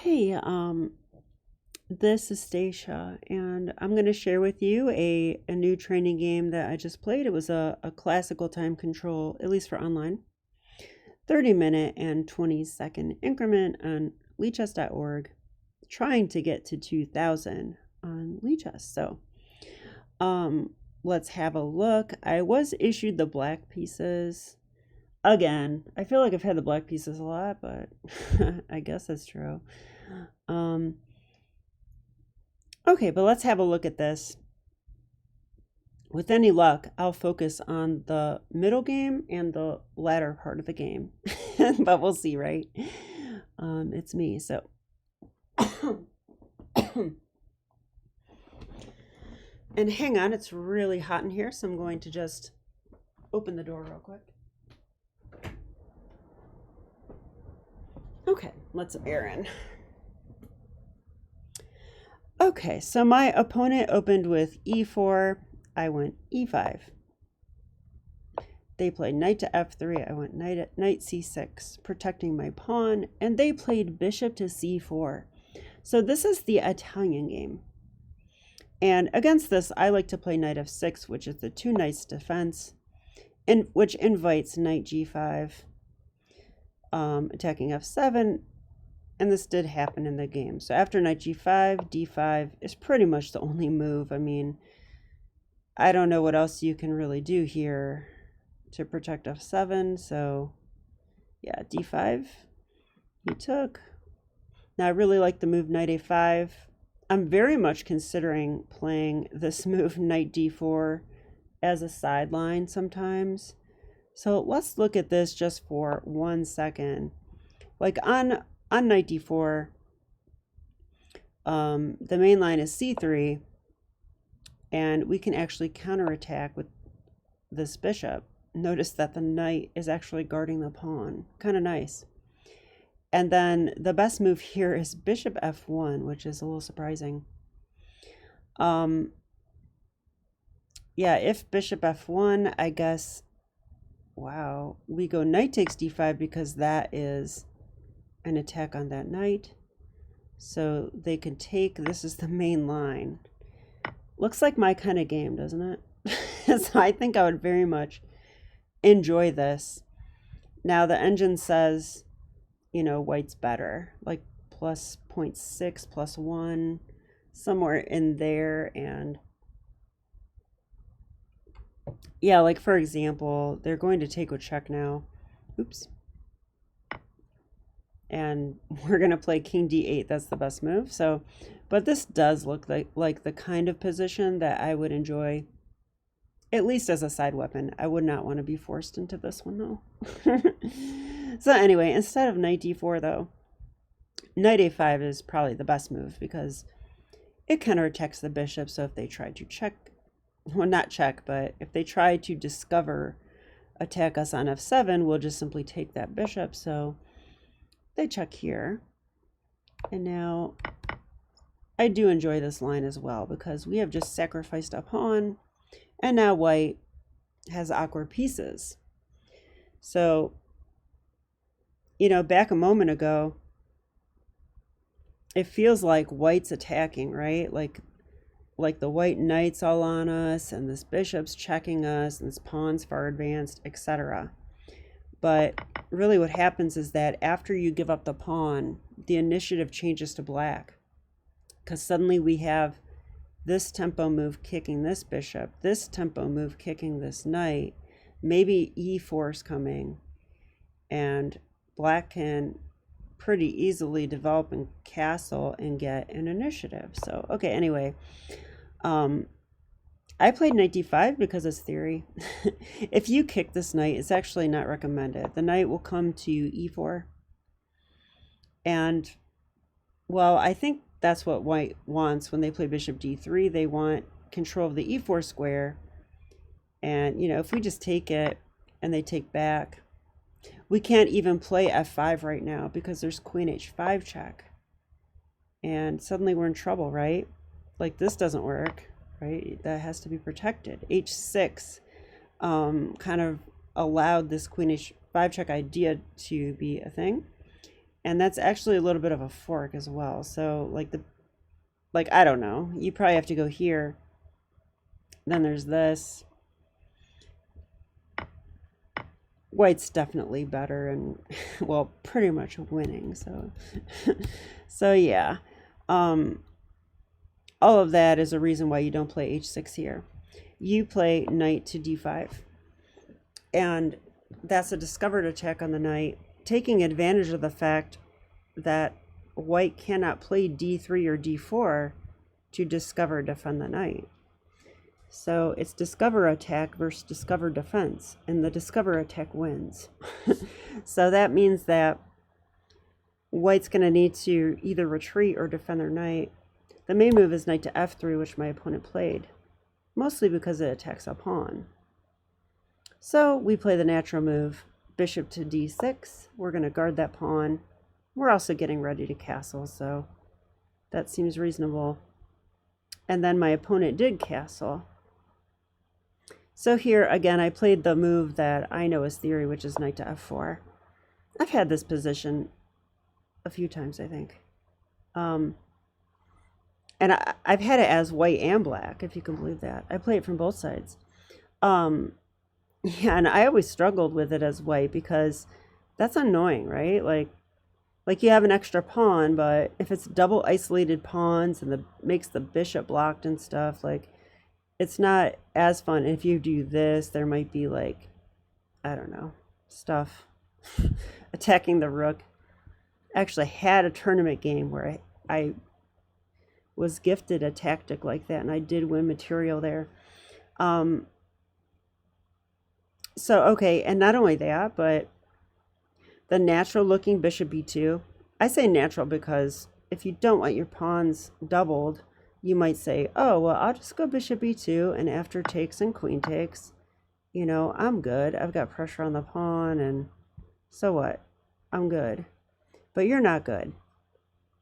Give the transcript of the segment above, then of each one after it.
Hey, this is Stacia, and I'm going to share with you a new training game that I just played. It was a classical time control, at least for online, 30-minute and 20-second increment on lichess.org, trying to get to 2000 on Lichess. So, um, let's have a look. I was issued the black pieces again. I feel like I've had the black pieces a lot, but I guess that's true. Um, Okay, but let's have a look at this. With any luck, I'll focus on the middle game and the latter part of the game. But we'll see, right? It's me, so. And hang on, it's really hot in here, so I'm going to just open the door real quick. Okay, let's air in. Okay, so my opponent opened with e4. I went e5. They played knight to f3. I went knight c6, protecting my pawn. And they played bishop to c4. So this is the Italian game. And against this, I like to play knight f6, which is the two knights defense, and which invites knight g5, attacking f7. And this did happen in the game. So after knight g5, d5 is pretty much the only move. I mean, I don't know what else you can really do here to protect f7. So yeah, d5 he took. Now I really like the move knight a5. I'm very much considering playing this move knight d4 as a sideline sometimes. So let's look at this just for 1 second. Like on knight d4, the main line is c3, and we can actually counterattack with this bishop. Notice that the knight is actually guarding the pawn. Kind of nice. And then the best move here is bishop f1, which is a little surprising. Yeah, if bishop f1, I guess, wow, we go knight takes d5 because that is an attack on that knight. So they can take, this is the main line. Looks like my kind of game, doesn't it? So I think I would very much enjoy this. Now the engine says, you know, white's better, like plus 0.6, plus 1, somewhere in there. And yeah, like for example, they're going to take with check now. Oops. And we're going to play king d8. That's the best move. So, but this does look like the kind of position that I would enjoy, at least as a side weapon. I would not want to be forced into this one, though. So anyway, instead of knight d4, though, knight a5 is probably the best move because it counterattacks the bishop. So if they try to check, well, not check, but if they try to discover attack us on f7, we'll just simply take that bishop. So they check here. And now I do enjoy this line as well because we have just sacrificed a pawn, and now white has awkward pieces. So, you know, back a moment ago, it feels like white's attacking, right? Like the white knight's all on us, and this bishop's checking us, and this pawn's far advanced, etc. But really what happens is that after you give up the pawn, the initiative changes to black. Because suddenly we have this tempo move kicking this bishop, this tempo move kicking this knight, maybe e4 is coming, and black can pretty easily develop and castle and get an initiative. So, okay, anyway. I played knight d5 because it's theory. If you kick this knight, it's actually not recommended. The knight will come to e4. And, well, I think that's what white wants when they play bishop d3. They want control of the e4 square. And, you know, if we just take it and they take back, we can't even play f5 right now because there's queen h5 check. And suddenly we're in trouble, right? Like this doesn't work. Right, that has to be protected. h6 kind of allowed this queen h5 check idea to be a thing, And that's actually a little bit of a fork as well. So like I don't know, you probably have to go here. Then there's this. White's definitely better and, well, pretty much winning. So, so yeah, all of that is a reason why you don't play h6 here. You play knight to d5, and that's a discovered attack on the knight, taking advantage of the fact that white cannot play d3 or d4 to discover defend the knight. So it's discover attack versus discover defense, and the discover attack wins. So that means that white's going to need to either retreat or defend their knight. The main move is knight to f3, which my opponent played, mostly because it attacks a pawn. So we play the natural move, bishop to d6. We're going to guard that pawn. We're also getting ready to castle, so that seems reasonable. And then my opponent did castle. So here, again, I played the move that I know is theory, which is knight to f4. I've had this position a few times, I think. And I've had it as white and black, if you can believe that. I play it from both sides. Yeah, and I always struggled with it as white because that's annoying, right? Like you have an extra pawn, but if it's double isolated pawns and makes the bishop blocked and stuff, like, it's not as fun. If you do this, there might be, like, I don't know, stuff attacking the rook. I actually had a tournament game where I was gifted a tactic like that, and I did win material there. So, okay, and not only that, but the natural looking bishop b2. I say natural because if you don't want your pawns doubled, you might say, oh, well, I'll just go bishop b2, and after takes and queen takes, you know, I'm good. I've got pressure on the pawn, and so what? I'm good. But you're not good,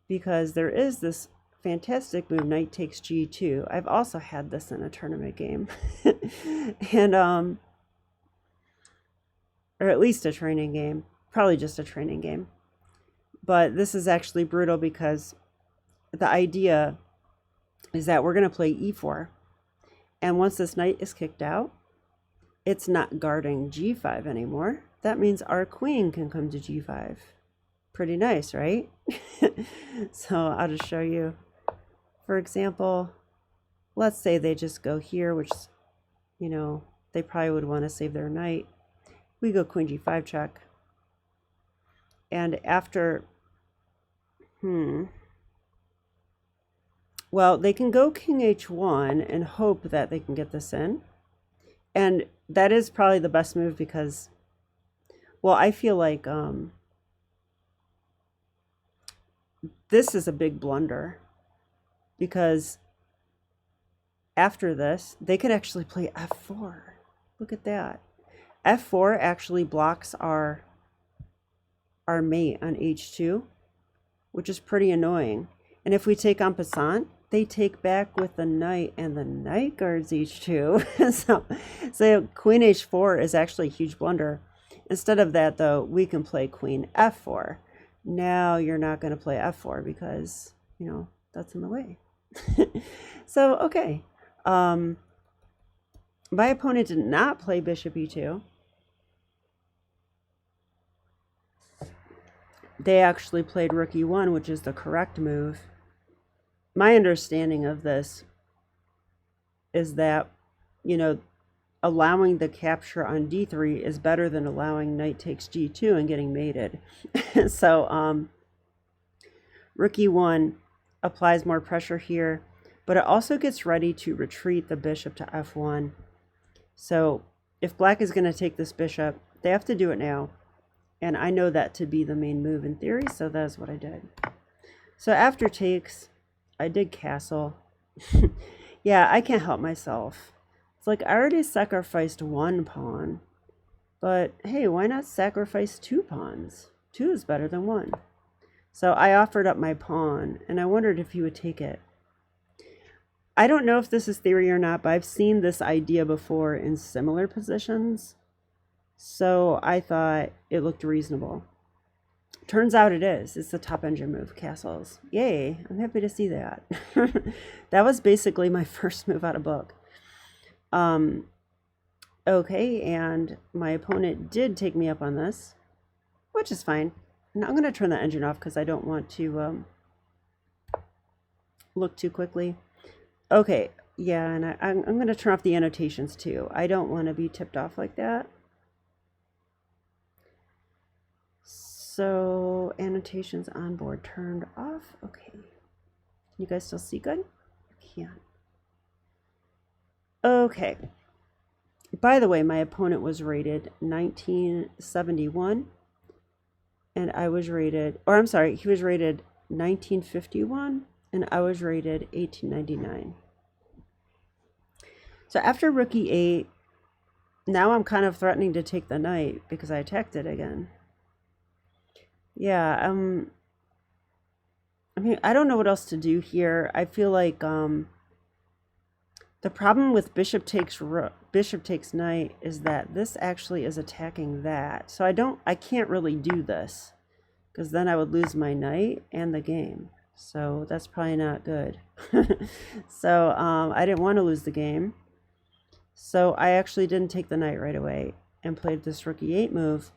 because there is this fantastic move, knight takes g2. I've also had this in a tournament game. And, or at least a training game. Probably just a training game. But this is actually brutal because the idea is that we're going to play e4. And once this knight is kicked out, it's not guarding g5 anymore. That means our queen can come to g5. Pretty nice, right? So I'll just show you. For example, let's say they just go here, which, you know, they probably would want to save their knight. We go queen g5 check. And after, well, they can go king h1 and hope that they can get this in. And that is probably the best move because, well, I feel like this is a big blunder, because after this, they could actually play f4. Look at that. f4 actually blocks our mate on h2, which is pretty annoying. And if we take en passant, they take back with the knight, and the knight guards h2. so queen h4 is actually a huge blunder. Instead of that, though, we can play queen f4. Now you're not going to play f4 because, you know, that's in the way. So, okay. My opponent did not play bishop e2. They actually played rook e1, which is the correct move. My understanding of this is that, you know, allowing the capture on d3 is better than allowing knight takes g2 and getting mated. So rook e1 applies more pressure here, but it also gets ready to retreat the bishop to f1. So if black is going to take this bishop, they have to do it now. And I know that to be the main move in theory, so that's what I did. So after takes, I did castle. Yeah, I can't help myself. It's like I already sacrificed one pawn, but hey, why not sacrifice 2 pawns? 2 is better than 1. So I offered up my pawn, and I wondered if he would take it. I don't know if this is theory or not, but I've seen this idea before in similar positions. So I thought it looked reasonable. Turns out it is. It's the top engine move, castles. Yay, I'm happy to see that. That was basically my first move out of book. Okay, and my opponent did take me up on this, which is fine. Now I'm going to turn the engine off because I don't want to look too quickly. Okay, yeah, and I'm going to turn off the annotations too. I don't want to be tipped off like that. So annotations on board turned off. Okay. Can you guys still see good? I can't. Okay. By the way, my opponent was rated 1971 and I was rated, or I'm sorry, he was rated 1951 and I was rated 1899. So after rook e8, now I'm kind of threatening to take the knight because I attacked it again. Yeah, I mean, I don't know what else to do here. I feel like the problem with bishop takes knight is that this actually is attacking that. So I can't really do this because then I would lose my knight and the game. So that's probably not good. So I didn't want to lose the game. So I actually didn't take the knight right away and played this rook e8 move,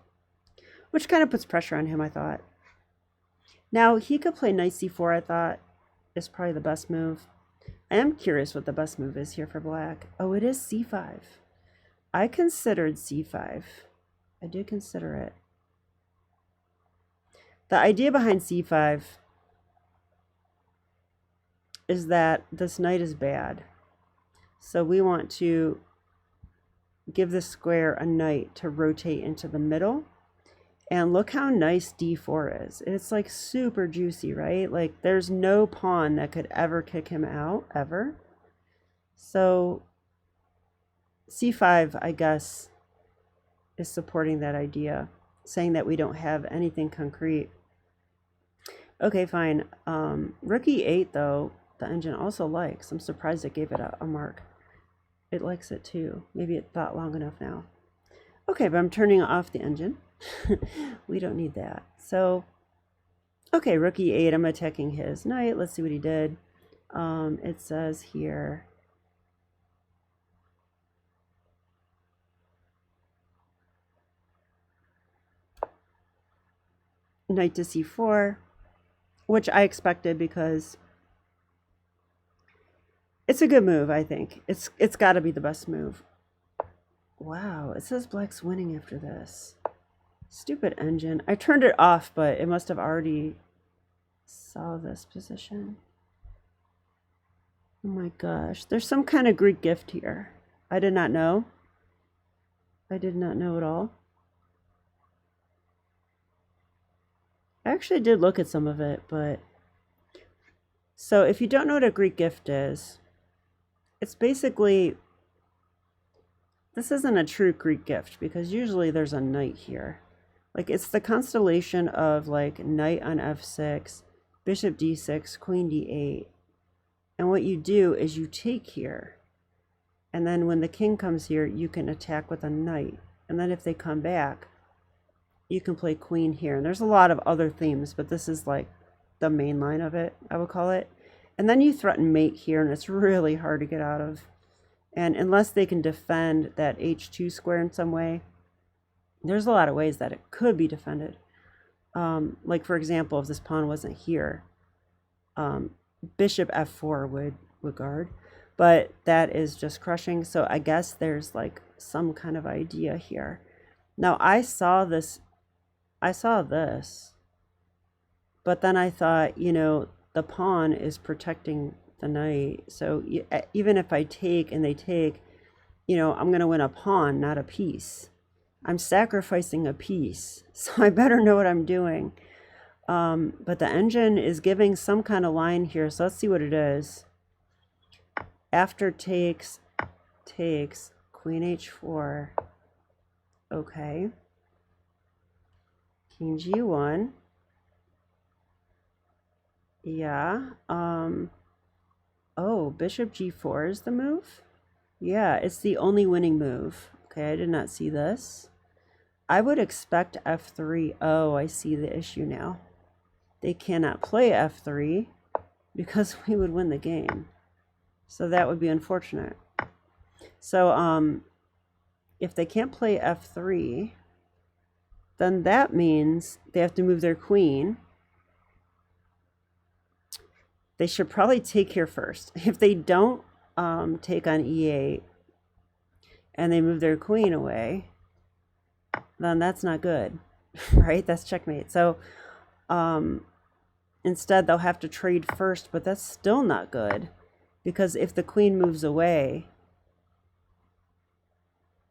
which kind of puts pressure on him, I thought. Now, he could play knight c4, I thought, is probably the best move. I am curious what the best move is here for black. Oh, it is c5. I considered c5. I did consider it. The idea behind c5 is that this knight is bad. So we want to give the square a knight to rotate into the middle. And look how nice d4 is. It's like super juicy, right? Like there's no pawn that could ever kick him out, ever. So c5, I guess, is supporting that idea, saying that we don't have anything concrete. Okay, fine. Rook e8, though, the engine also likes. I'm surprised it gave it a mark. It likes it too. Maybe it thought long enough now. Okay, but I'm turning off the engine. We don't need that. So, okay, rook e8, I'm attacking his knight. Let's see what he did. It says here, knight to c4, which I expected because it's a good move, I think. It's got to be the best move. Wow, it says black's winning after this. Stupid engine. I turned it off, but it must have already saw this position. Oh my gosh. There's some kind of Greek gift here. I did not know. I did not know at all. I actually did look at some of it, but... So if you don't know what a Greek gift is, it's basically... This isn't a true Greek gift because usually there's a knight here. Like it's the constellation of like knight on f6, bishop d6, queen d8. And what you do is you take here. And then when the king comes here, you can attack with a knight. And then if they come back, you can play queen here. And there's a lot of other themes, but this is like the main line of it, I would call it. And then you threaten mate here, and it's really hard to get out of. And unless they can defend that h2 square in some way, there's a lot of ways that it could be defended. Like, for example, if this pawn wasn't here, bishop f4 would guard. But that is just crushing. So I guess there's like some kind of idea here. Now, I saw this. But then I thought, you know, the pawn is protecting the knight. So even if I take and they take, you know, I'm going to win a pawn, not a piece. I'm sacrificing a piece, so I better know what I'm doing. But the engine is giving some kind of line here, so let's see what it is. After takes, queen h4. Okay. King g1. Yeah. Oh, bishop g4 is the move? Yeah, it's the only winning move. Okay, I did not see this. I would expect f3. Oh, I see the issue now. They cannot play f3 because we would win the game. So that would be unfortunate. So if they can't play f3, then that means they have to move their queen. They should probably take here first. If they don't take on e8 and they move their queen away, then that's not good, right? That's checkmate. So instead they'll have to trade first, but that's still not good because if the queen moves away,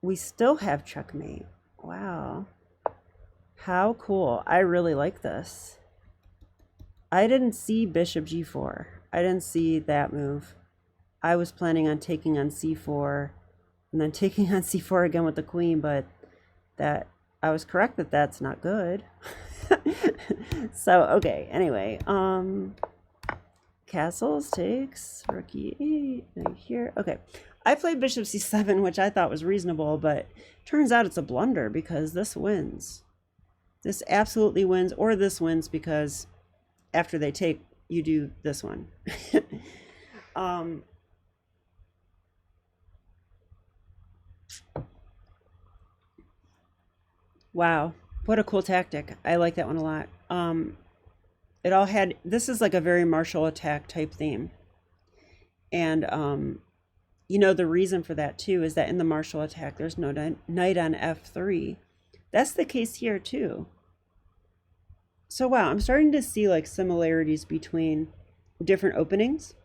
we still have checkmate. Wow. How cool. I really like this. I didn't see bishop g4. I didn't see that move. I was planning on taking on c4 and then taking on c4 again with the queen, but that I was correct that that's not good. So, okay, anyway, castles takes rook e8 right here. Okay, I played bishop c7, which I thought was reasonable, but turns out it's a blunder because this wins. This absolutely wins, or this wins because after they take, you do this one. Wow, what a cool tactic. I like that one a lot. It all had, this is like a very martial attack type theme. And, you know, the reason for that too is that in the martial attack, there's no knight on f3. That's the case here too. So wow, I'm starting to see like similarities between different openings,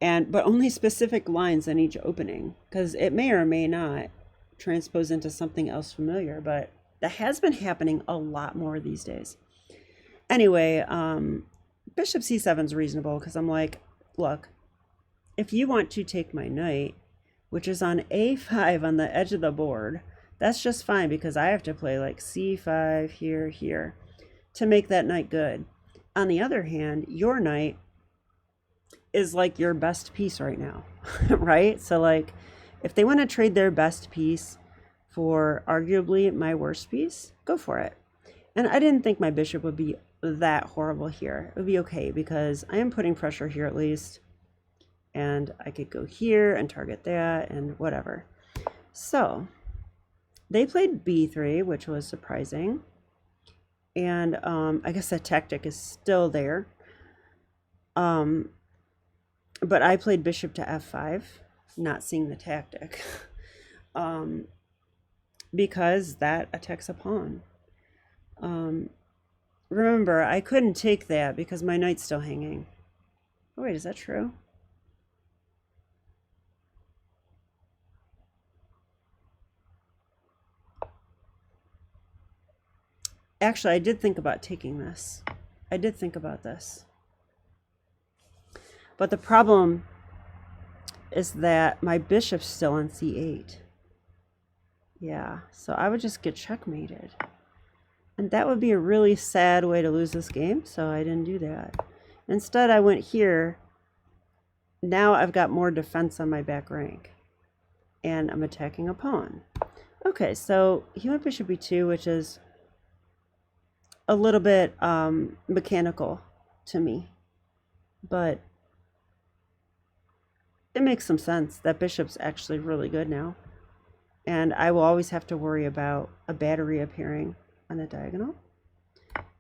but only specific lines in each opening, because it may or may not transpose into something else familiar, but that has been happening a lot more these days. Anyway, bishop c7 is reasonable because I'm like, look, if you want to take my knight, which is on a5 on the edge of the board, that's just fine because I have to play like c5 here, here to make that knight good. On the other hand, your knight is like your best piece right now, right? So like if they want to trade their best piece for arguably my worst piece, go for it. And I didn't think my bishop would be that horrible here. It would be okay because I am putting pressure here at least. And I could go here and target that and whatever. So they played b3, which was surprising. And I guess that tactic is still there. But I played bishop to f5, not seeing the tactic. Because that attacks a pawn. Remember, I couldn't take that because my knight's still hanging. Oh, wait, is that true? Actually, I did think about taking this. I did think about this. But the problem is that my bishop's still on c8. Yeah, so I would just get checkmated. And that would be a really sad way to lose this game, so I didn't do that. Instead, I went here. Now I've got more defense on my back rank. And I'm attacking a pawn. Okay, so he went bishop b2, which is a little bit mechanical to me. But it makes some sense. That bishop's actually really good now. And I will always have to worry about a battery appearing on the diagonal.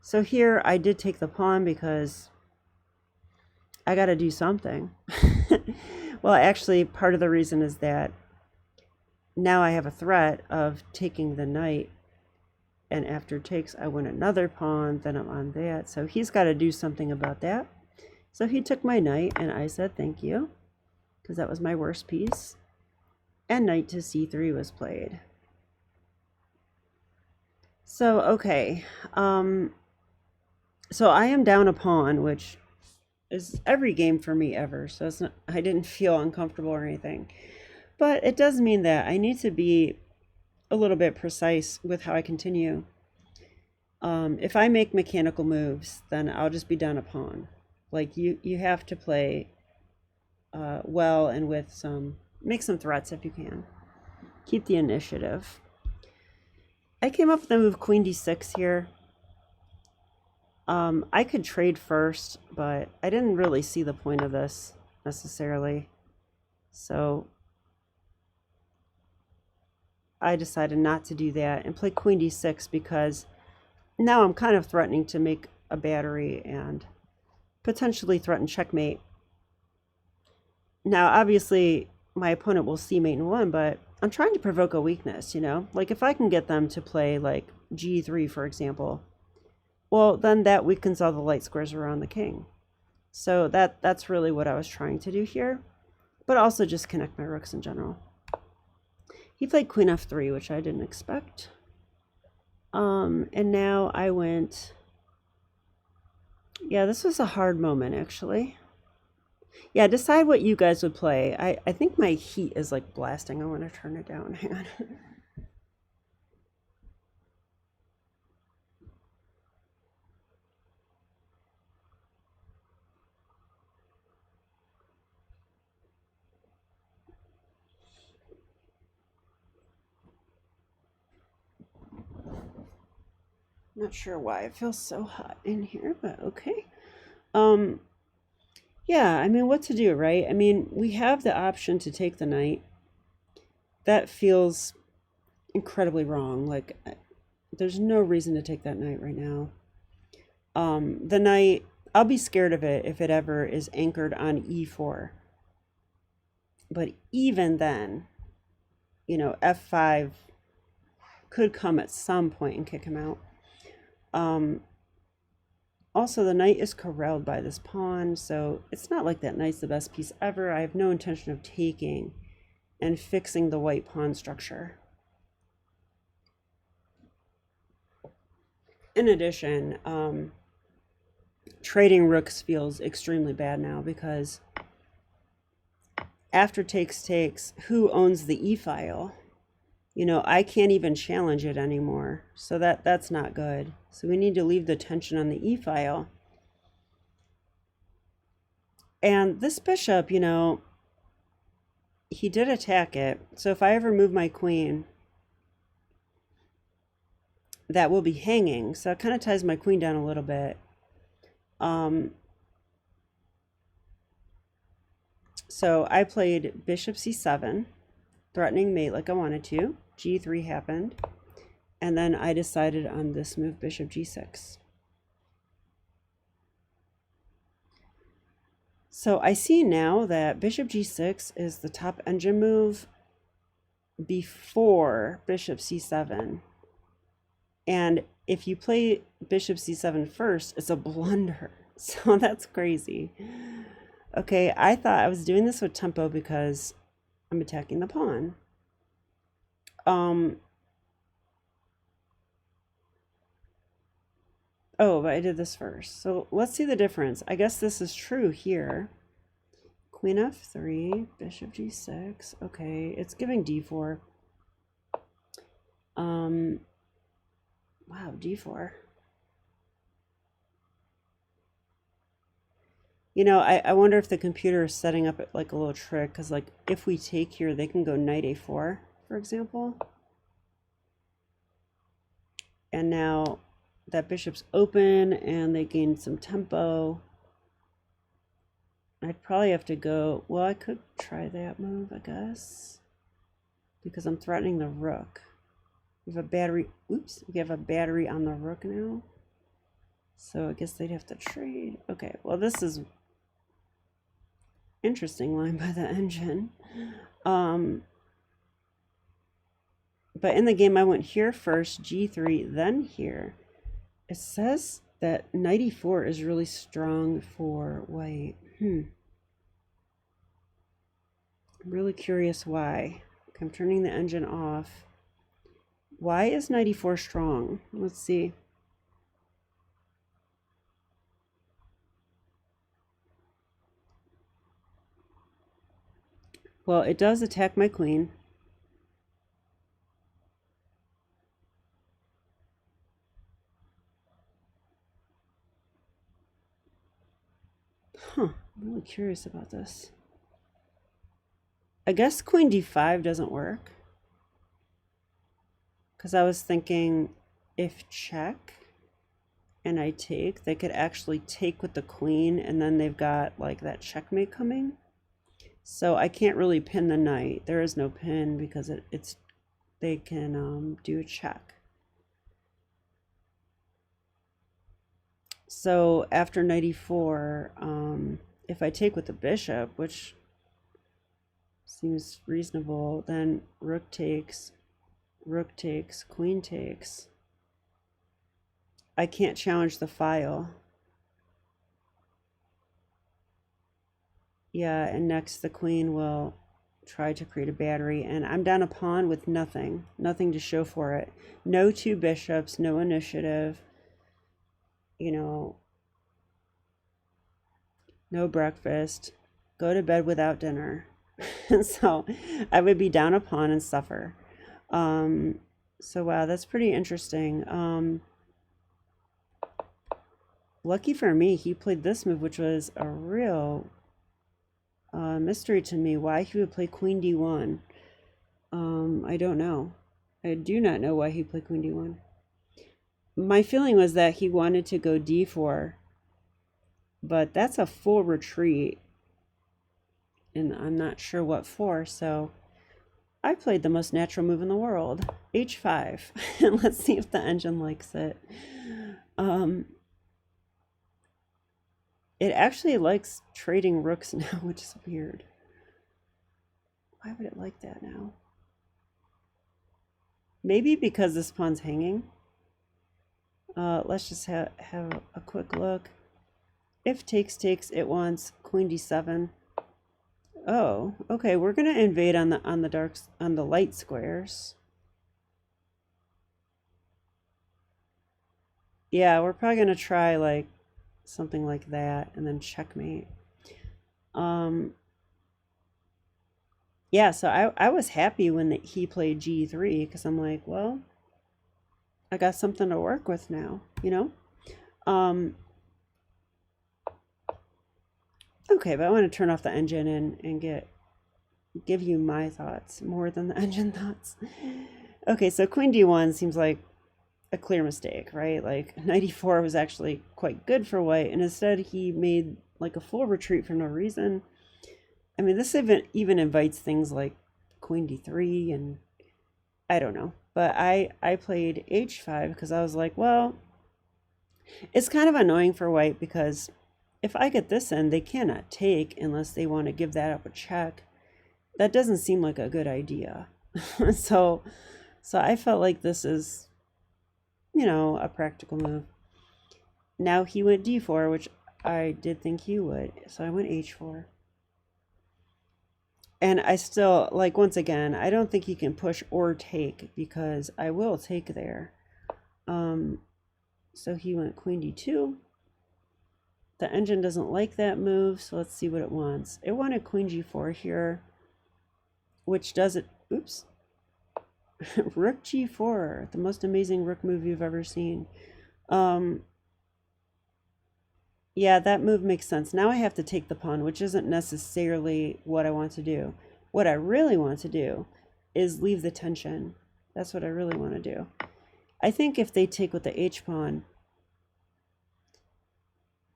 So here I did take the pawn because I got to do something. Well, actually, part of the reason is that now I have a threat of taking the knight. And after takes, I win another pawn, then I'm on that. So he's got to do something about that. So he took my knight, and I said thank you, because that was my worst piece. And knight to c3 was played. So, okay. So I am down a pawn, which is every game for me ever. So it's not, I didn't feel uncomfortable or anything. But it does mean that I need to be a little bit precise with how I continue. If I make mechanical moves, then I'll just be down a pawn. Like you have to play well and with make some threats if you can. Keep the initiative. I came up with the move queen d6 here. I could trade first, but I didn't really see the point of this necessarily. So I decided not to do that and play queen d6 because now I'm kind of threatening to make a battery and potentially threaten checkmate. Now, obviously, my opponent will see mate in one, but I'm trying to provoke a weakness, you know? Like, if I can get them to play, like, g3, for example, well, then that weakens all the light squares around the king. So that's really what I was trying to do here, but also just connect my rooks in general. He played queen f3, which I didn't expect. And now I went... Yeah, this was a hard moment, actually. Yeah, decide what you guys would play. I think my heat is like blasting. I want to turn it down. Hang on. Not sure why it feels so hot in here, but okay. Yeah, I mean, what to do, right? I mean, we have the option to take the knight. That feels incredibly wrong. Like, there's no reason to take that knight right now. The knight, I'll be scared of it if it ever is anchored on e4. But even then, you know, f5 could come at some point and kick him out. Also, the knight is corralled by this pawn, so it's not like that knight's the best piece ever. I have no intention of taking and fixing the white pawn structure. In addition, trading rooks feels extremely bad now because after takes, who owns the e-file? You know, I can't even challenge it anymore, so that's not good. So we need to leave the tension on the e-file. And this bishop, you know, he did attack it. So if I ever move my queen, that will be hanging. So it kind of ties my queen down a little bit. So I played bishop c7, threatening mate like I wanted to. g3 happened. And then I decided on this move, bishop g6. So I see now that bishop g6 is the top engine move before bishop c7. And if you play bishop c7 first, it's a blunder. So that's crazy. Okay, I thought I was doing this with tempo because I'm attacking the pawn. Oh, but I did this first. So let's see the difference. I guess this is true here. Queen f3, bishop g6. Okay, it's giving d4. Wow, d4. You know, I wonder if the computer is setting up like a little trick, because like if we take here, they can go knight a4, for example. And now that bishop's open and they gain some tempo. I'd probably have to go, well, I could try that move, I guess, because I'm threatening the rook. We have a battery, oops, we have a battery on the rook now. So I guess they'd have to trade. Okay, well, this is interesting line by the engine. But in the game, I went here first, g3, then here. It says that knight e4 is really strong for white. I'm really curious why. Okay, I'm turning the engine off. Why is knight e4 strong? Let's see. Well, it does attack my queen. Huh, I'm really curious about this. I guess queen d5 doesn't work. Because I was thinking if check and I take, they could actually take with the queen, and then they've got like that checkmate coming. So I can't really pin the knight. There is no pin because it's they can do a check. So after knight e4, if I take with the bishop, which seems reasonable, then rook takes, queen takes. I can't challenge the file. Yeah, and next the queen will try to create a battery, and I'm down a pawn with nothing to show for it. No two bishops, no initiative, you know, no breakfast, go to bed without dinner. So I would be down a pawn and suffer. So wow, that's pretty interesting. Lucky for me, he played this move, which was a real mystery to me. Why he would play queen d1. I don't know. I do not know why he played queen d1. My feeling was that he wanted to go d4, but that's a full retreat, and I'm not sure what for, so I played the most natural move in the world, h5. And let's see if the engine likes it. It actually likes trading rooks now, which is weird. Why would it like that now? Maybe because this pawn's hanging. Let's just have a quick look. If takes, it wants queen d7. Oh, okay. We're gonna invade on the light squares. Yeah, we're probably gonna try like something like that and then checkmate. Yeah, so I was happy when he played g3 because I'm like, well, I got something to work with now, you know? Okay, but I want to turn off the engine and give you my thoughts more than the engine thoughts. Okay, so queen d1 seems like a clear mistake, right? Like knight e4 was actually quite good for white, and instead he made like a full retreat for no reason. I mean, this even invites things like queen d3, and I don't know. But I played h5 because I was like, well, it's kind of annoying for white because if I get this in, they cannot take unless they want to give that up a check. That doesn't seem like a good idea. So I felt like this is, a practical move. Now he went d4, which I did think he would. So I went h4. And I still, like, once again, I don't think he can push or take because I will take there. So he went queen d2. The engine doesn't like that move, so let's see what it wants. It wanted queen g4 here, which does it. Oops. Rook g4, the most amazing rook move you've ever seen. Yeah, that move makes sense. Now I have to take the pawn, which isn't necessarily what I want to do. What I really want to do is leave the tension. That's what I really want to do. I think if they take with the h-pawn,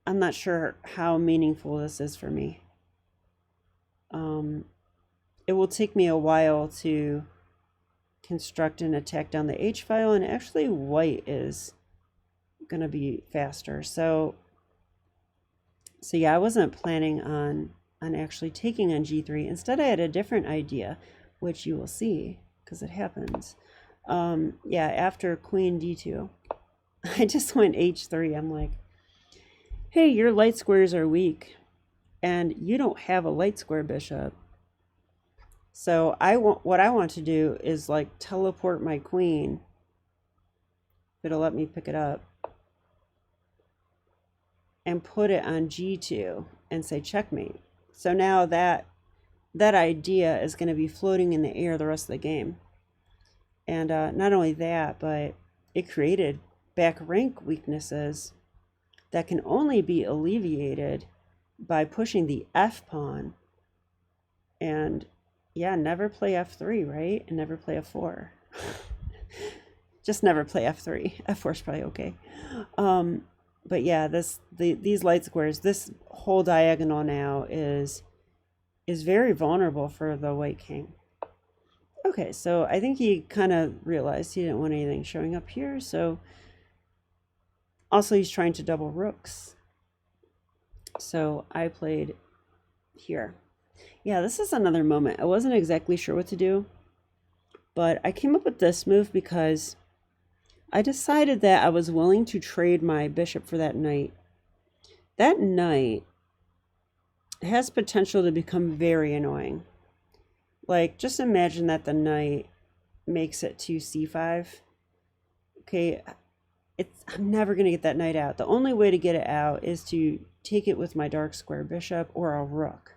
I'm not sure how meaningful this is for me. It will take me a while to construct an attack down the h-file, and actually white is going to be faster. So yeah, I wasn't planning on actually taking on g3. Instead, I had a different idea, which you will see because it happens. Yeah, after queen d2, I just went h3. I'm like, hey, your light squares are weak, and you don't have a light square bishop. So what I want to do is like teleport my queen. It'll let me pick it up and put it on g2 and say checkmate. So now that idea is going to be floating in the air the rest of the game. And not only that, but it created back rank weaknesses that can only be alleviated by pushing the f pawn. And yeah, never play f3, right? And never play f4. Just never play f3. f4 is probably okay. But yeah, these light squares, this whole diagonal now is very vulnerable for the white king. Okay, so I think he kind of realized he didn't want anything showing up here. So also he's trying to double rooks. So I played here. Yeah, this is another moment. I wasn't exactly sure what to do, but I came up with this move because I decided that I was willing to trade my bishop for that knight. That knight has potential to become very annoying. Like, just imagine that the knight makes it to c5. Okay, I'm never going to get that knight out. The only way to get it out is to take it with my dark square bishop or a rook.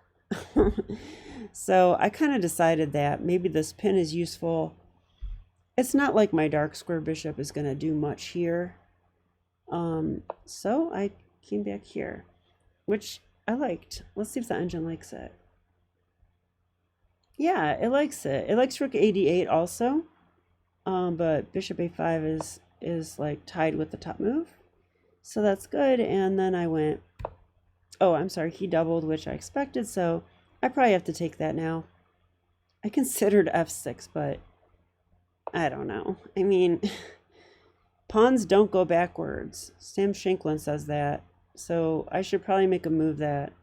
So I kind of decided that maybe this pin is useful. It's not like my dark square bishop is going to do much here. So I came back here, which I liked. Let's see if the engine likes it. Yeah, it likes it. It likes rook a8 also. But bishop a5 is like tied with the top move. So that's good. And then I went, oh, I'm sorry, he doubled, which I expected. So I probably have to take that now. I considered f6, but I don't know. I mean, pawns don't go backwards. Sam Shanklin says that. So I should probably make a move that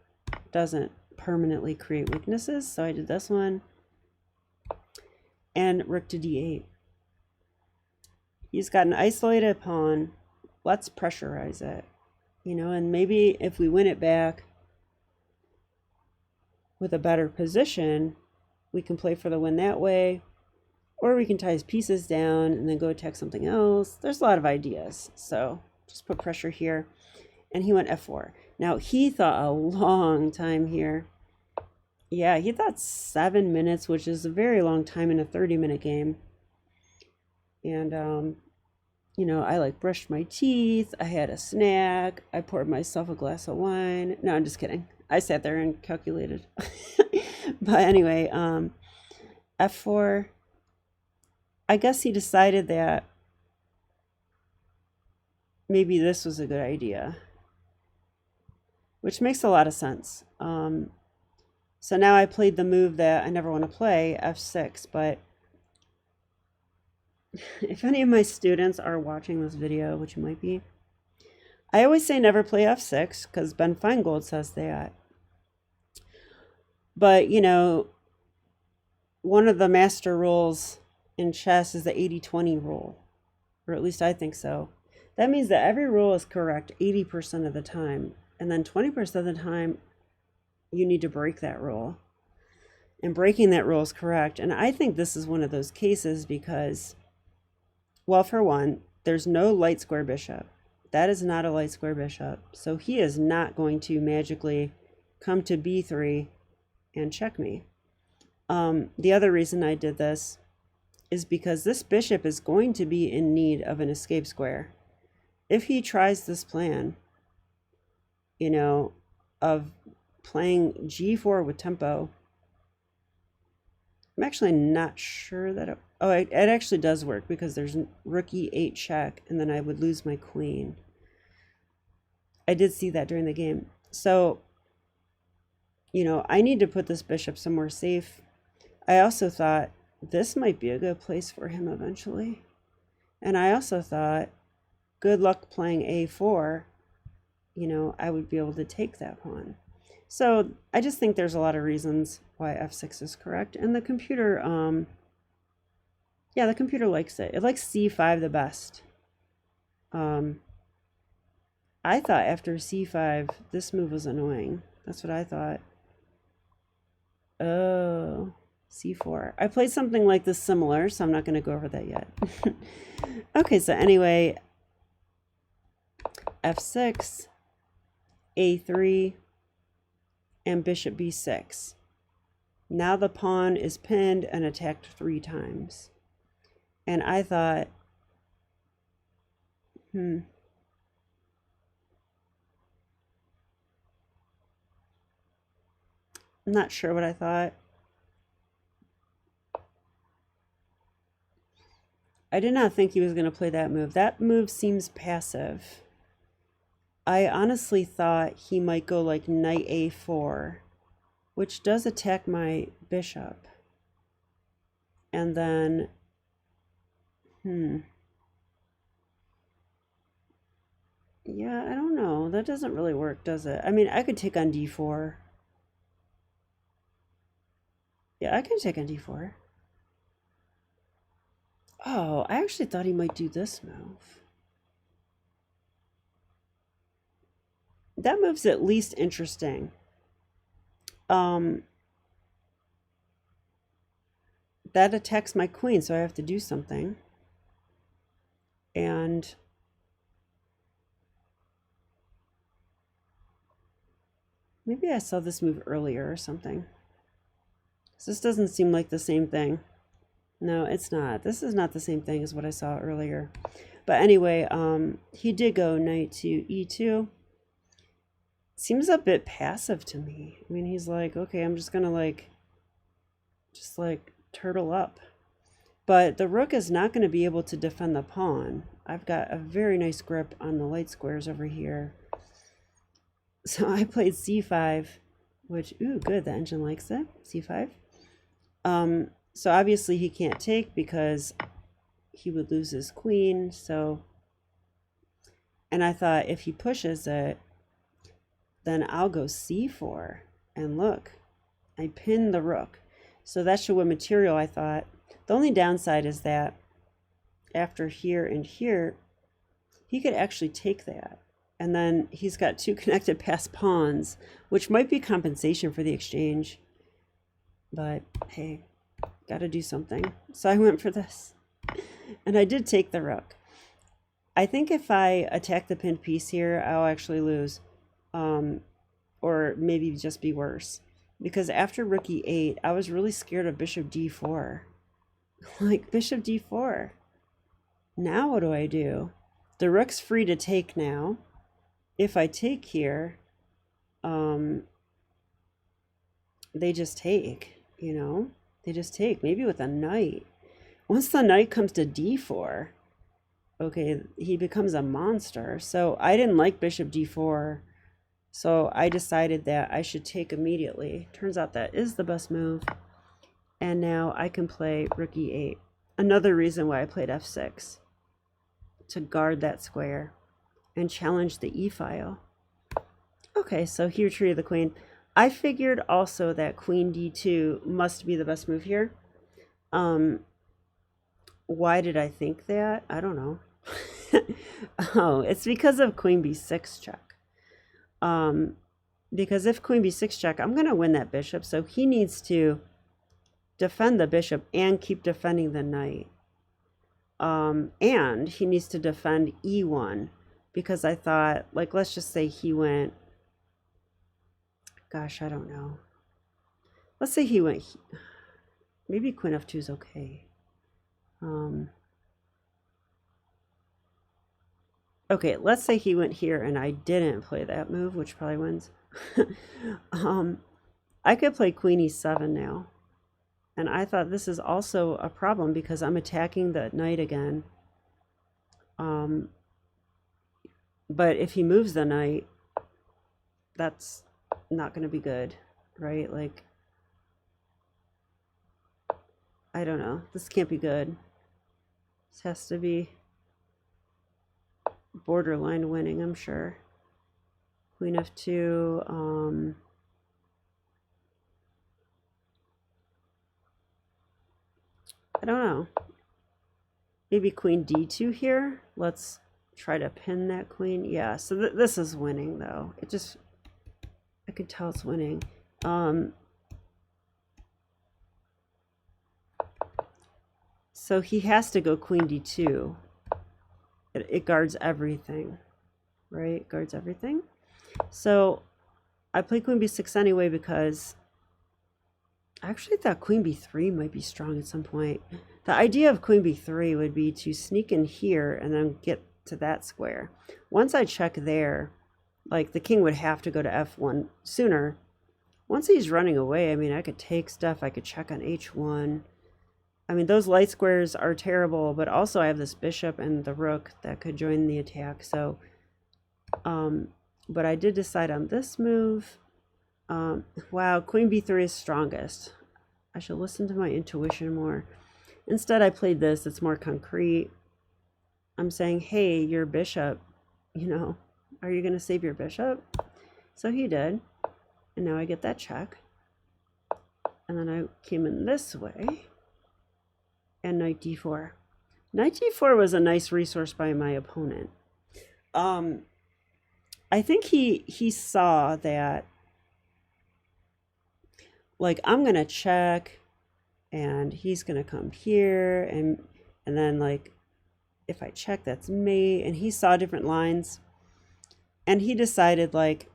doesn't permanently create weaknesses. So I did this one. And rook to d8. He's got an isolated pawn. Let's pressurize it. You know, and maybe if we win it back with a better position, we can play for the win that way. Or we can tie his pieces down and then go attack something else. There's a lot of ideas. So just put pressure here. And he went f4. Now, he thought a long time here. Yeah, he thought 7 minutes, which is a very long time in a 30-minute game. And, you know, I like brushed my teeth. I had a snack. I poured myself a glass of wine. No, I'm just kidding. I sat there and calculated. But anyway, f4. I guess he decided that maybe this was a good idea, which makes a lot of sense. So now I played the move that I never want to play, f6, but if any of my students are watching this video, which you might be, I always say never play f6 because Ben Feingold says that. But, you know, one of the master rules in chess is the 80-20 rule, or at least I think so. That means that every rule is correct 80% of the time, and then 20% of the time you need to break that rule. And breaking that rule is correct. And I think this is one of those cases because, well, for one, there's no light square bishop. That is not a light square bishop. So he is not going to magically come to b3 and check me. The other reason I did this is because this bishop is going to be in need of an escape square. If he tries this plan, you know, of playing g4 with tempo, I'm actually not sure that it actually does work because there's rook e8 check, and then I would lose my queen. I did see that during the game. So, you know, I need to put this bishop somewhere safe. I also thought this might be a good place for him eventually. And I also thought, good luck playing a4, you know, I would be able to take that pawn. So I just think there's a lot of reasons why f6 is correct. And the computer, yeah, the computer likes it. It likes c5 the best. I thought after c5, this move was annoying. That's what I thought. Oh, c4. I played something like this similar, so I'm not going to go over that yet. Okay, so anyway, f6, a3, and bishop b6. Now the pawn is pinned and attacked 3 times. And I thought, I'm not sure what I thought. I did not think he was going to play that move. That move seems passive. I honestly thought he might go like knight a4, which does attack my bishop. And then, yeah, I don't know. That doesn't really work, does it? I mean, I could take on d4. Yeah, I can take on d4. Oh, I actually thought he might do this move. That move's at least interesting. That attacks my queen, so I have to do something. And maybe I saw this move earlier or something. So this doesn't seem like the same thing. No, it's not. This is not the same thing as what I saw earlier. But anyway, he did go knight to e2. Seems a bit passive to me. I mean, he's like, okay, I'm just gonna just turtle up. But the rook is not going to be able to defend the pawn. I've got a very nice grip on the light squares over here. So I played c5, which, ooh, good, the engine likes it, c5. So obviously he can't take because he would lose his queen, so... And I thought if he pushes it, then I'll go c4. And look, I pinned the rook. So that should win material, I thought. The only downside is that after here and here, he could actually take that. And then he's got two connected passed pawns, which might be compensation for the exchange. But hey, gotta do something. So I went for this. And I did take the rook. I think if I attack the pinned piece here, I'll actually lose. Or maybe just be worse. Because after rook e8, I was really scared of bishop d4. Like, bishop d4. Now what do I do? The rook's free to take now. If I take here, they just take, you know? They just take, maybe with a knight. Once the knight comes to d4, okay, he becomes a monster. So I didn't like bishop d4. So I decided that I should take immediately. Turns out that is the best move. And now I can play rook e8. Another reason why I played f6. To guard that square and challenge the e-file. Okay, so he retreated the queen. I figured also that queen d2 must be the best move here. Why did I think that? I don't know. Oh, it's because of queen b6 check. Because if queen b6 check, I'm going to win that bishop. So he needs to defend the bishop and keep defending the knight. And he needs to defend e1 because I thought, like, let's just say he went, gosh, I don't know. Let's say he went, maybe queen f2 is okay. Okay, let's say he went here and I didn't play that move, which probably wins. I could play queen e7 now. And I thought this is also a problem because I'm attacking the knight again. But if he moves the knight, that's not going to be good, right? Like, I don't know. This can't be good. This has to be borderline winning, I'm sure. Queen f2. I don't know. Maybe queen d2 here. Let's try to pin that queen. Yeah, so this is winning, though. It just, I can tell it's winning. So he has to go queen d2. It guards everything, right? It guards everything. So I play queen b6 anyway because I actually thought queen b3 might be strong at some point. The idea of queen b3 would be to sneak in here and then get to that square. Once I check there, like, the king would have to go to f1 sooner. Once he's running away, I mean, I could take stuff. I could check on h1. I mean, those light squares are terrible, but also I have this bishop and the rook that could join the attack. So, but I did decide on this move. Wow, queen b3 is strongest. I should listen to my intuition more. Instead, I played this. It's more concrete. I'm saying, hey, your bishop, you know, are you going to save your bishop? So he did. And now I get that check. And then I came in this way. And knight d4. Knight d4 was a nice resource by my opponent. I think he saw that, like, I'm going to check, and he's going to come here, and then, like, if I check, that's mate, and he saw different lines, and he decided, like,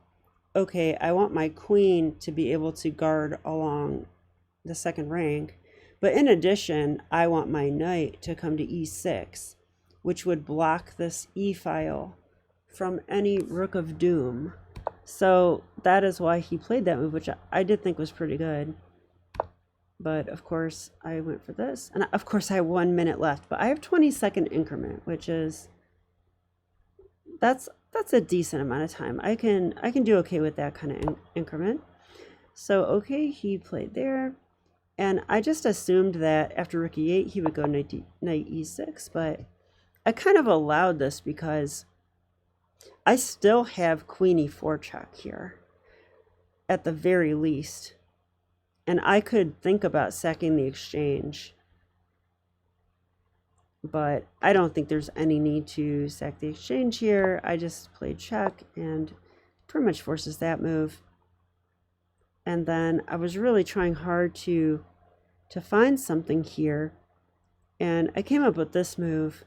okay, I want my queen to be able to guard along the second rank, but in addition, I want my knight to come to e6, which would block this e file from any rook of doom. So that is why he played that move, which I did think was pretty good. But of course I went for this, and of course I have 1 minute left, but I have 20-second increment, which is, that's a decent amount of time. I can do okay with that kind of increment. So okay, he played there, and I just assumed that after rook e8 he would go knight e6, but I kind of allowed this because I still have queen e4 check here at the very least. And I could think about sacking the exchange, but I don't think there's any need to sack the exchange here. I just played check and pretty much forces that move. And then I was really trying hard to find something here. And I came up with this move,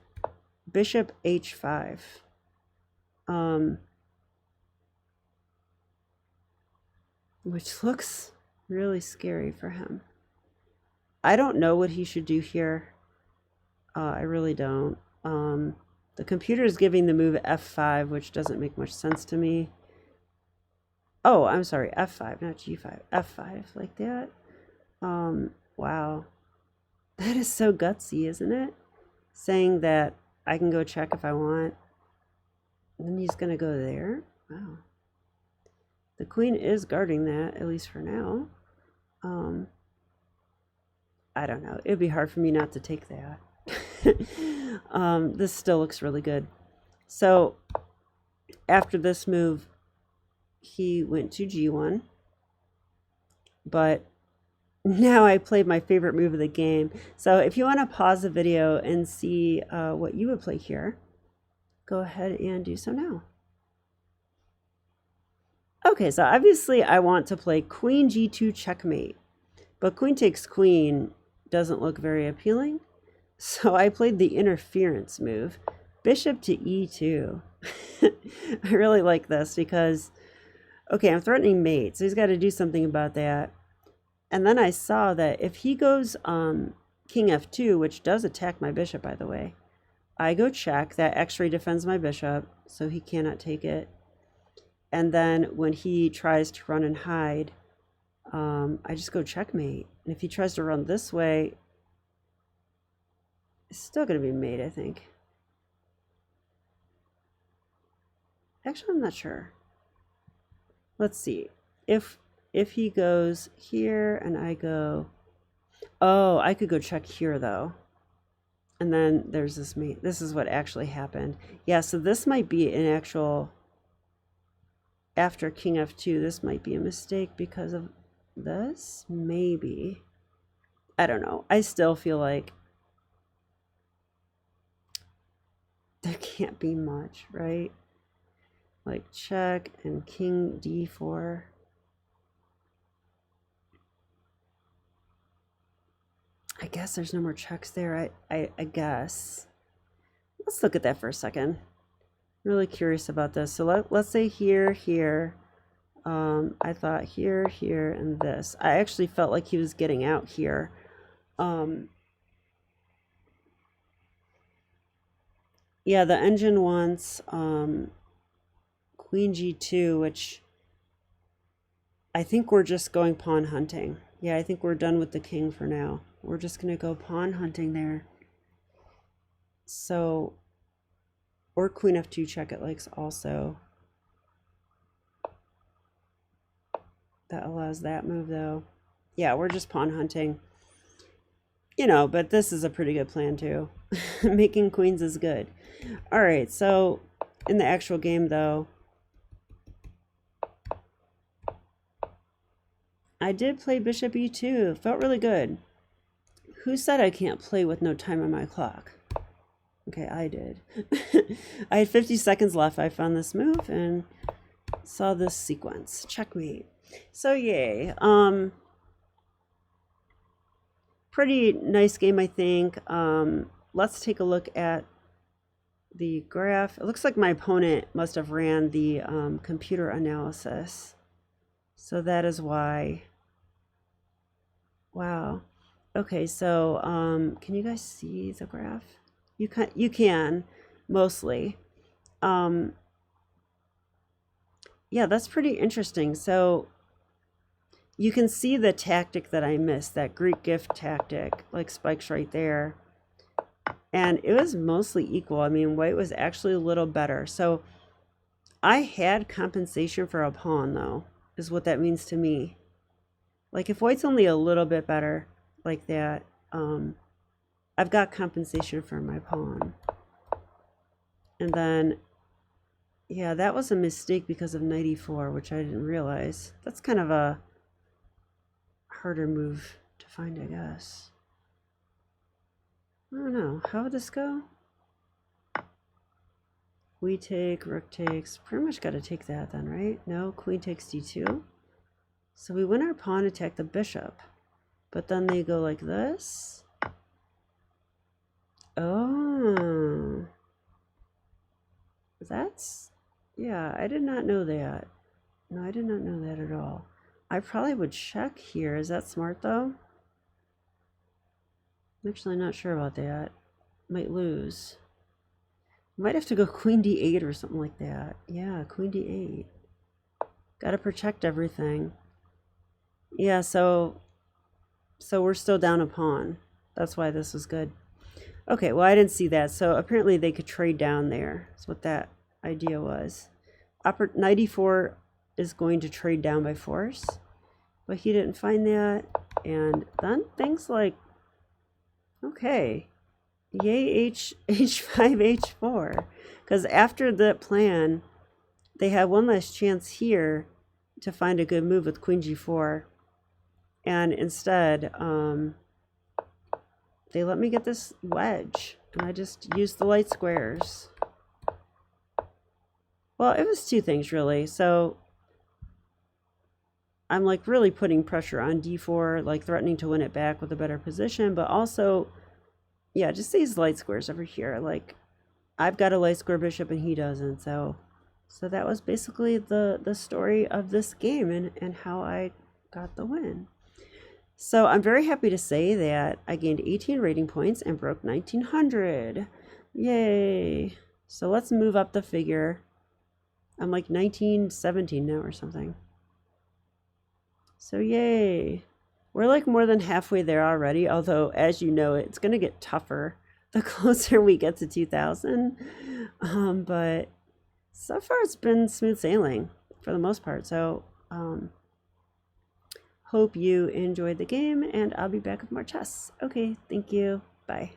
bishop h5. Which looks really scary for him. I don't know what he should do here. I really don't. The computer is giving the move f5, which doesn't make much sense to me. Oh, I'm sorry, f5, not g5. f5, like that. Wow. That is so gutsy, isn't it? Saying that I can go check if I want. And then he's going to go there. Wow. The queen is guarding that, at least for now. I don't know. It'd be hard for me not to take that. This still looks really good. So after this move, he went to g1. But now I played my favorite move of the game. So if you want to pause the video and see what you would play here, go ahead and do so now. Okay, so obviously I want to play queen g2 checkmate, but queen takes queen doesn't look very appealing. So I played the interference move, bishop to e2. I really like this because, okay, I'm threatening mate, so he's got to do something about that. And then I saw that if he goes king f2, which does attack my bishop, by the way, I go check. That x-ray defends my bishop, so he cannot take it. And then when he tries to run and hide, I just go checkmate. And if he tries to run this way, it's still going to be mate, I think. Actually, I'm not sure. Let's see. If he goes here and I go... Oh, I could go check here, though. And then there's this mate. This is what actually happened. Yeah, so this might be an actual... After king f2, this might be a mistake because of this. Maybe. I don't know. I still feel like there can't be much, right? Like check and king d4. I guess there's no more checks there. I guess. Let's look at that for a second. Really curious about this. So let's say here, here. I thought here, here, and this. I actually felt like he was getting out here. Yeah, the engine wants queen g2, which I think we're just going pawn hunting. Yeah, I think we're done with the king for now. we're just going to go pawn hunting there. So, or queen f2 check it likes also. That allows that move though. Yeah, we're just pawn hunting. You know, but this is a pretty good plan too. Making queens is good. All right, so in the actual game though, I did play bishop e2. Felt really good. Who said I can't play with no time on my clock? Okay, I did. I had 50 seconds left. I found this move and saw this sequence. Checkmate. So yay. Pretty nice game, I think. Let's take a look at the graph. It looks like my opponent must have ran the computer analysis. So that is why. Wow. Okay, so can you guys see the graph? You can mostly. Yeah, that's pretty interesting. So you can see the tactic that I missed, that Greek gift tactic, like spikes right there. And it was mostly equal. I mean, white was actually a little better. So I had compensation for a pawn, though, is what that means to me. Like if white's only a little bit better like that, I've got compensation for my pawn. And then, yeah, that was a mistake because of knight e4, which I didn't realize. That's kind of a harder move to find, I guess. I don't know. How would this go? We take, rook takes. Pretty much got to take that then, right? No, queen takes d2. So we win our pawn, attack the bishop. But then they go like this. Oh. That's, yeah, I did not know that. No, I did not know that at all. I probably would check here. Is that smart though? I'm actually not sure about that. Might lose. Might have to go queen d8 or something like that. Yeah, queen d8. Got to protect everything. Yeah, so we're still down a pawn. That's why this was good. Okay, well, I didn't see that. So apparently they could trade down there. That's what that idea was. Knight e4 is going to trade down by force, but he didn't find that. And then things like, okay, yay h5, h4. Because after that plan, they had one last chance here to find a good move with queen g4. And instead, they let me get this wedge. And I just used the light squares. Well, it was two things, really. So I'm like really putting pressure on d4, like threatening to win it back with a better position. But also, yeah, just these light squares over here. Like, I've got a light square bishop and he doesn't. So that was basically the story of this game and how I got the win. So I'm very happy to say that I gained 18 rating points and broke 1900. Yay. So let's move up the figure. I'm like 1917 now or something. So yay. We're like more than halfway there already, although as you know, it's going to get tougher the closer we get to 2000. But so far it's been smooth sailing for the most part. So hope you enjoyed the game, and I'll be back with more chess. Okay, thank you. Bye.